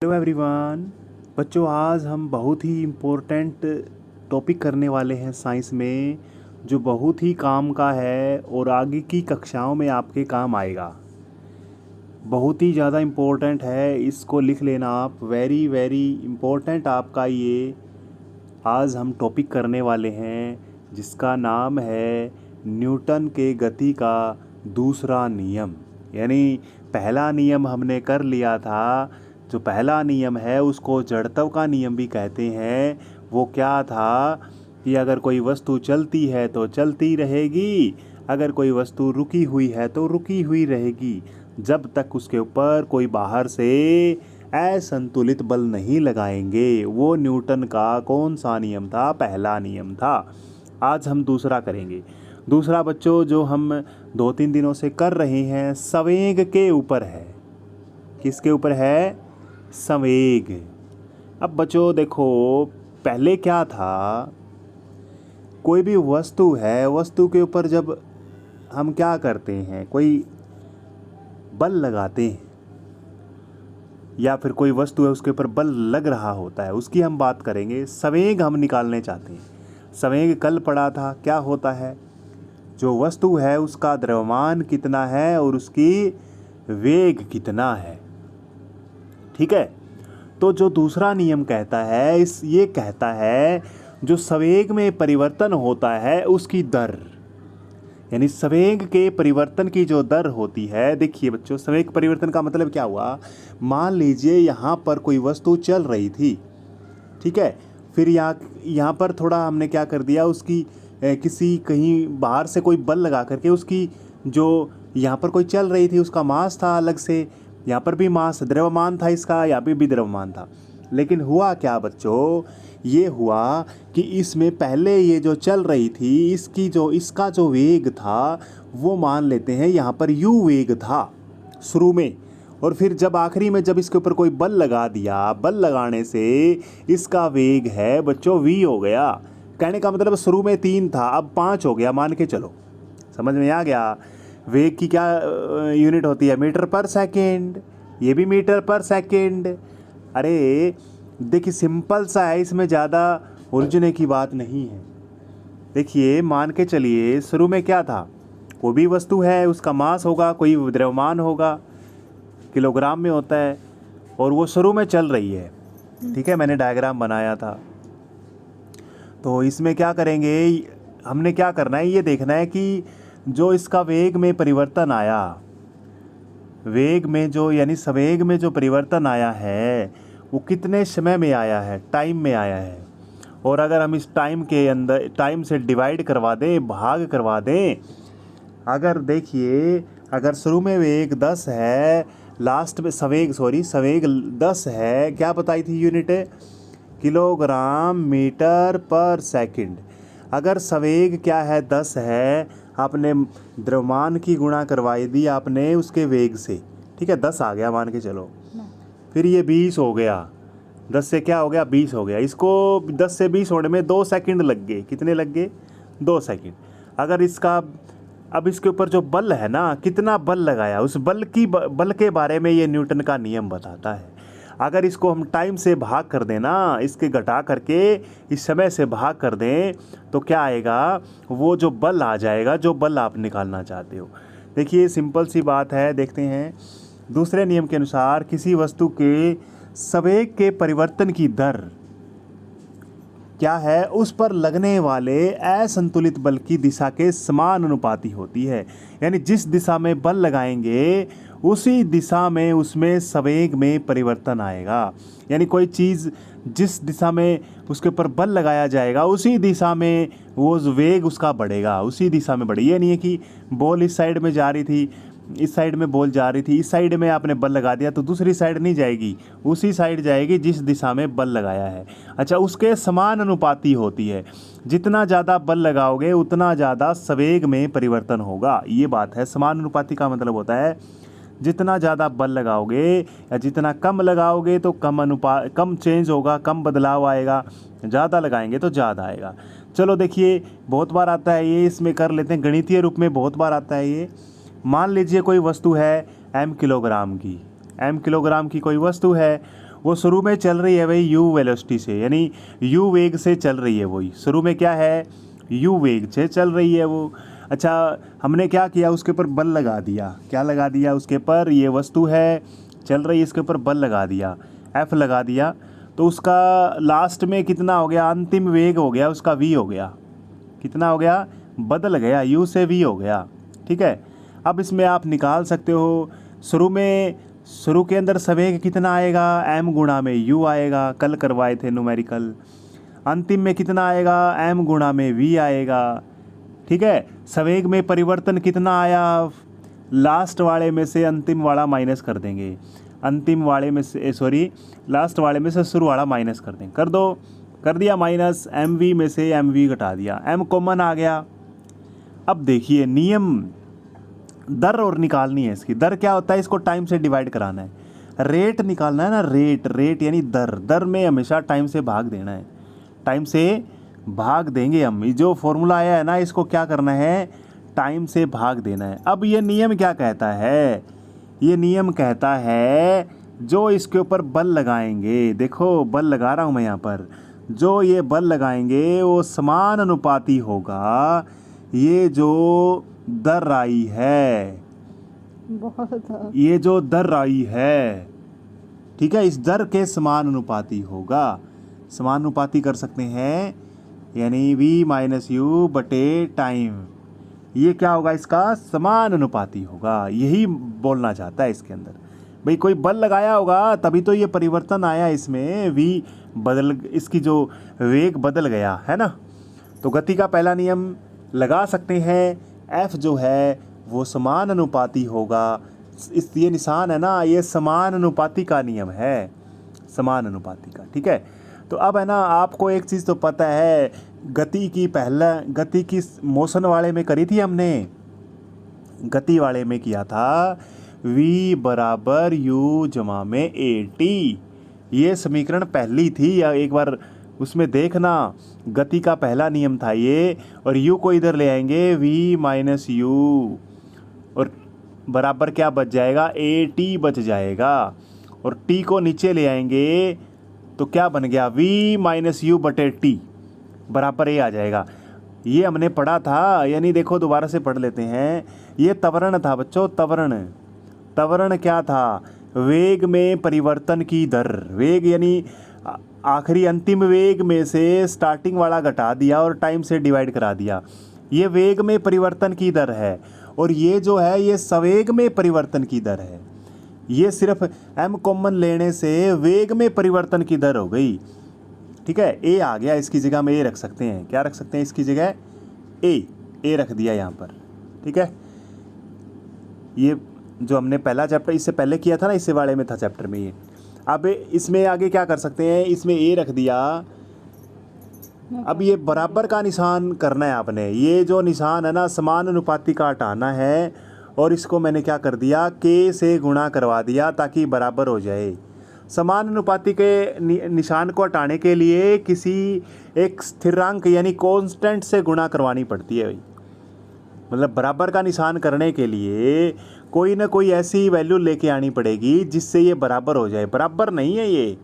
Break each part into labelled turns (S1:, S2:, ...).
S1: Hello everyone. बच्चों, आज हम बहुत ही इम्पोर्टेंट टॉपिक करने वाले हैं साइंस में, जो बहुत ही काम का है और आगे की कक्षाओं में आपके काम आएगा। बहुत ही ज़्यादा इम्पोर्टेंट है, इसको लिख लेना आप। वेरी वेरी इम्पोर्टेंट आपका ये आज हम टॉपिक करने वाले हैं, जिसका नाम है न्यूटन के गति का दूसरा नियम। यानी पहला नियम हमने कर लिया था। जो पहला नियम है उसको जड़त्व का नियम भी कहते हैं। वो क्या था कि अगर कोई वस्तु चलती है तो चलती रहेगी, अगर कोई वस्तु रुकी हुई है तो रुकी हुई रहेगी, जब तक उसके ऊपर कोई बाहर से असंतुलित बल नहीं लगाएंगे। वो न्यूटन का कौन सा नियम था? पहला नियम था। आज हम दूसरा करेंगे। दूसरा बच्चों जो हम 2-3 दिनों से कर रहे हैं, संवेग के ऊपर है। किसके ऊपर है? संवेग। अब बच्चों देखो, पहले क्या था, कोई भी वस्तु है, वस्तु के ऊपर जब हम क्या करते हैं, कोई बल लगाते हैं या फिर कोई वस्तु है उसके ऊपर बल लग रहा होता है, उसकी हम बात करेंगे। संवेग हम निकालने चाहते हैं। संवेग कल पढ़ा था, क्या होता है? जो वस्तु है उसका द्रव्यमान कितना है और उसकी वेग कितना है। ठीक है। तो जो दूसरा नियम कहता है, ये कहता है जो संवेग में परिवर्तन होता है उसकी दर, यानी संवेग के परिवर्तन की जो दर होती है। देखिए बच्चों, संवेग परिवर्तन का मतलब क्या हुआ? मान लीजिए यहाँ पर कोई वस्तु चल रही थी, ठीक है। फिर यहाँ पर थोड़ा हमने क्या कर दिया, उसकी किसी कहीं बाहर से कोई बल लगा करके उसकी जो यहाँ पर कोई चल रही थी उसका मास था अलग से, यहाँ पर भी मास द्रव्यमान था इसका, यहाँ पे भी द्रव्यमान था। लेकिन हुआ क्या बच्चों? ये हुआ कि इसमें पहले ये जो चल रही थी इसका जो वेग था वो मान लेते हैं यहाँ पर u वेग था शुरू में, और फिर जब आखिरी में जब इसके ऊपर कोई बल लगा दिया, बल लगाने से इसका वेग है बच्चों v हो गया। कहने का मतलब शुरू में 3 था, अब 5 हो गया, मान के चलो। समझ में आ गया? वेग की क्या यूनिट होती है? मीटर पर सेकेंड। ये भी मीटर पर सेकेंड। अरे देखिए, सिंपल सा है, इसमें ज़्यादा उलझने की बात नहीं है। देखिए, मान के चलिए शुरू में क्या था, कोई भी वस्तु है उसका मास होगा, कोई द्रव्यमान होगा, किलोग्राम में होता है, और वो शुरू में चल रही है। ठीक है, मैंने डायग्राम बनाया था। तो इसमें क्या करेंगे, हमने क्या करना है, ये देखना है कि जो इसका वेग में परिवर्तन आया, वेग में जो यानी संवेग में जो परिवर्तन आया है वो कितने समय में आया है? टाइम में आया है। और अगर हम इस टाइम के अंदर टाइम से डिवाइड करवा दें, भाग करवा दें, अगर देखिए, अगर शुरू में वेग 10 है, लास्ट में संवेग 10 है, क्या बताई थी यूनिट? किलोग्राम मीटर पर सेकंड। अगर संवेग क्या है? 10 है, आपने द्रव्यमान की गुणा करवाई दी आपने उसके वेग से, ठीक है, 10 आ गया मान के चलो। फिर ये 20 हो गया, 10 से क्या हो गया? 20 हो गया। इसको 10 से 20 होने में 2 सेकंड लग गए। कितने लग गए? 2 सेकंड। अगर इसका अब इसके ऊपर जो बल है ना, कितना बल लगाया, उस बल के बारे में ये न्यूटन का नियम बताता है। अगर इसको हम टाइम से भाग कर दें ना, इसके घटा करके इस समय से भाग कर दें, तो क्या आएगा? वो जो बल आ जाएगा, जो बल आप निकालना चाहते हो। देखिए, सिंपल सी बात है, देखते हैं। दूसरे नियम के अनुसार किसी वस्तु के संवेग के परिवर्तन की दर क्या है? उस पर लगने वाले असंतुलित बल की दिशा के समानुपाती होती है। यानी जिस दिशा में बल लगाएंगे उसी दिशा में उसमें संवेग में परिवर्तन आएगा। यानी कोई चीज़ जिस दिशा में उसके ऊपर बल लगाया जाएगा उसी दिशा में वो वेग उसका बढ़ेगा, उसी दिशा में बढ़े। ये नहीं है कि बॉल इस साइड में जा रही थी, इस साइड में बॉल जा रही थी, इस साइड में आपने बल लगा दिया तो दूसरी साइड नहीं जाएगी, उसी साइड जाएगी जिस दिशा में बल लगाया है। अच्छा, उसके समान अनुपाती होती है। जितना ज़्यादा बल लगाओगे उतना ज़्यादा संवेग में परिवर्तन होगा। ये बात है। समान अनुपाती का मतलब होता है जितना ज़्यादा बल लगाओगे या जितना कम लगाओगे तो कम चेंज होगा, कम बदलाव आएगा। ज़्यादा लगाएंगे तो ज़्यादा आएगा। चलो देखिए, बहुत बार आता है ये, इसमें कर लेते हैं। गणितीय रूप में बहुत बार आता है ये। मान लीजिए कोई वस्तु है m किलोग्राम की कोई वस्तु है, वो शुरू में चल रही है भाई यू वेलोसिटी से, यानी यू वेग से चल रही है, वही शुरू में क्या है यू वेग से चल रही है वो। अच्छा, हमने क्या किया, उसके ऊपर बल लगा दिया, क्या लगा दिया उसके ऊपर, ये वस्तु है चल रही है, इसके ऊपर बल लगा दिया, एफ लगा दिया, तो उसका लास्ट में कितना हो गया, अंतिम वेग हो गया उसका v हो गया, कितना हो गया, बदल गया, u से v हो गया। ठीक है, अब इसमें आप निकाल सकते हो, शुरू के अंदर सवेग कितना आएगा, m गुणा में u आएगा, कल करवाए थे न्यूमेरिकल। अंतिम में कितना आएगा, m गुणा में v आएगा। ठीक है, सवेग में परिवर्तन कितना आया, लास्ट वाले में से अंतिम वाला माइनस कर देंगे, अंतिम वाले में से लास्ट वाले में से शुरू वाला माइनस कर देंगे, कर दो, कर दिया माइनस, एम वी में से एम वी घटा दिया, एम कॉमन आ गया। अब देखिए नियम, दर और निकालनी है इसकी, दर क्या होता है, इसको टाइम से डिवाइड कराना है, रेट निकालना है ना, रेट यानी दर में हमेशा टाइम से भाग देना है, टाइम से भाग देंगे हम, जो फॉर्मूला आया है ना इसको क्या करना है, टाइम से भाग देना है। अब ये नियम क्या कहता है, ये नियम कहता है जो इसके ऊपर बल लगाएंगे, देखो बल लगा रहा हूँ मैं यहाँ पर, जो ये बल लगाएंगे वो समान अनुपाती होगा ये जो दर आई है,
S2: बहुत
S1: ये जो दर आई है, ठीक है, इस दर के समान अनुपाती होगा, समानुपाती कर सकते हैं, यानी v माइनस यू बटे टाइम, ये क्या होगा, इसका समान अनुपाती होगा, यही बोलना चाहता है इसके अंदर। भाई कोई बल लगाया होगा तभी तो ये परिवर्तन आया इसमें, v बदल, इसकी जो वेग बदल गया है ना। तो गति का पहला नियम लगा सकते हैं, f जो है वो समान अनुपाती होगा, इस ये निशान है ना, ये समान अनुपाती का नियम है, समान अनुपाती का। ठीक है, तो अब है ना आपको एक चीज़ तो पता है, गति की मोशन वाले में करी थी हमने, गति वाले में किया था v बराबर u जमा में at, ये समीकरण पहली थी, या एक बार उसमें देखना, गति का पहला नियम था ये, और u को इधर ले आएंगे v माइनस यू, और बराबर क्या बच जाएगा, at बच जाएगा, और t को नीचे ले आएंगे तो क्या बन गया, v माइनस यू बटे t बराबर ये आ जाएगा। ये हमने पढ़ा था, यानी देखो दोबारा से पढ़ लेते हैं, ये त्वरण था बच्चों, त्वरण क्या था, वेग में परिवर्तन की दर, वेग यानी आखिरी अंतिम वेग में से स्टार्टिंग वाला घटा दिया और टाइम से डिवाइड करा दिया, ये वेग में परिवर्तन की दर है, और ये जो है ये सवेग में परिवर्तन की दर है, ये सिर्फ m कॉमन लेने से वेग में परिवर्तन की दर हो गई। ठीक है, a आ गया, इसकी जगह में a रख सकते हैं, क्या रख सकते हैं इसकी जगह, a रख दिया यहाँ पर। ठीक है, ये जो हमने पहला चैप्टर इससे पहले किया था ना, इससे वाले में था चैप्टर में ये, अब इसमें आगे क्या कर सकते हैं, इसमें a रख दिया। अब ये बराबर का निशान करना है आपने, ये जो निशान है ना समान अनुपाती का हटाना है, और इसको मैंने क्या कर दिया, k से गुणा करवा दिया ताकि बराबर हो जाए। समान अनुपाती के निशान को हटाने के लिए किसी एक स्थिरांक यानी कांस्टेंट से गुणा करवानी पड़ती है भाई, मतलब बराबर का निशान करने के लिए कोई ना कोई ऐसी वैल्यू लेके आनी पड़ेगी जिससे ये बराबर हो जाए। बराबर नहीं है ये,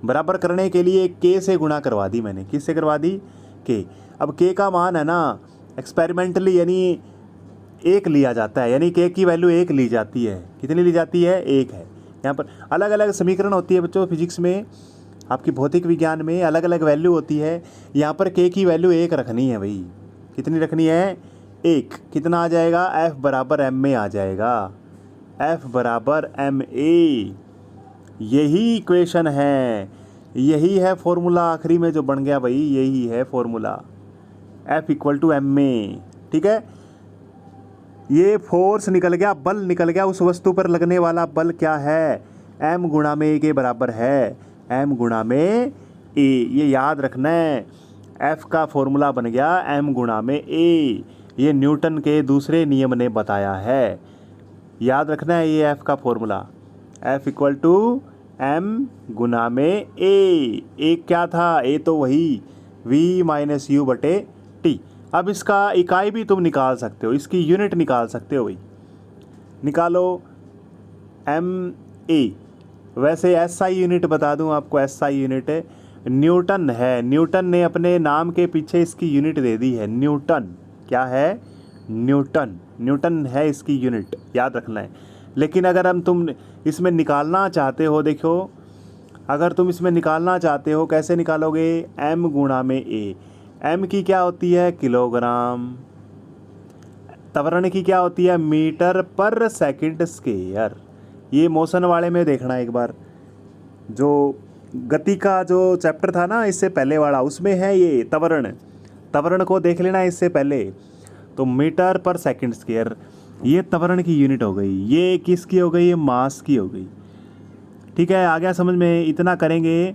S1: बराबर करने के लिए k से गुणा करवा दी मैंने, किससे करवा दी, k। अब k का मान है ना एक्सपेरिमेंटली यानी 1 लिया जाता है, यानी k की वैल्यू 1 ली जाती है, कितनी ली जाती है, 1 है। यहाँ पर अलग अलग समीकरण होती है बच्चों, फिजिक्स में, आपकी भौतिक विज्ञान में अलग अलग वैल्यू होती है, यहाँ पर k की वैल्यू 1 रखनी है भाई, कितनी रखनी है, 1। कितना आ जाएगा, f बराबर m में आ जाएगा, f बराबर ma, यही इक्वेशन है, यही है फॉर्मूला आखिरी में जो बन गया भाई, यही है formula, f equal to m में। ठीक है, ये फोर्स निकल गया, बल निकल गया, उस वस्तु पर लगने वाला बल क्या है, m गुणा में a के बराबर है, m गुणा में a, ये याद रखना है। f का फॉर्मूला बन गया m गुणा में a, ये न्यूटन के दूसरे नियम ने बताया है, याद रखना है ये f का formula, f equal to m गुणा में a क्या था, a तो वही v माइनस यू बटे t। अब इसका इकाई भी तुम निकाल सकते हो, इसकी यूनिट निकाल सकते हो भाई, निकालो, ma वैसे एसआई यूनिट बता दूं आपको, एसआई यूनिट न्यूटन है। न्यूटन ने अपने नाम के पीछे इसकी यूनिट दे दी है, न्यूटन। क्या है? न्यूटन। न्यूटन है इसकी यूनिट, याद रखना है। लेकिन अगर तुम इसमें निकालना चाहते हो, देखो, अगर तुम इसमें निकालना चाहते हो, कैसे निकालोगे? m गुणा में a। m की क्या होती है? किलोग्राम। त्वरण की क्या होती है? मीटर पर सेकंड स्क्वायर। ये मोशन वाले में देखना एक बार, जो गति का जो चैप्टर था ना इससे पहले वाला, उसमें है ये त्वरण। त्वरण को देख लेना इससे पहले। तो मीटर पर सेकंड स्क्वायर, ये त्वरण की यूनिट हो गई। ये किसकी हो गई? मास की हो गई। ठीक है, आ गया समझ में? इतना करेंगे।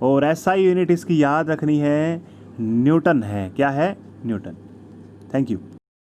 S1: और एसआई यूनिट इसकी याद रखनी है, न्यूटन है। क्या है? न्यूटन। Thank you.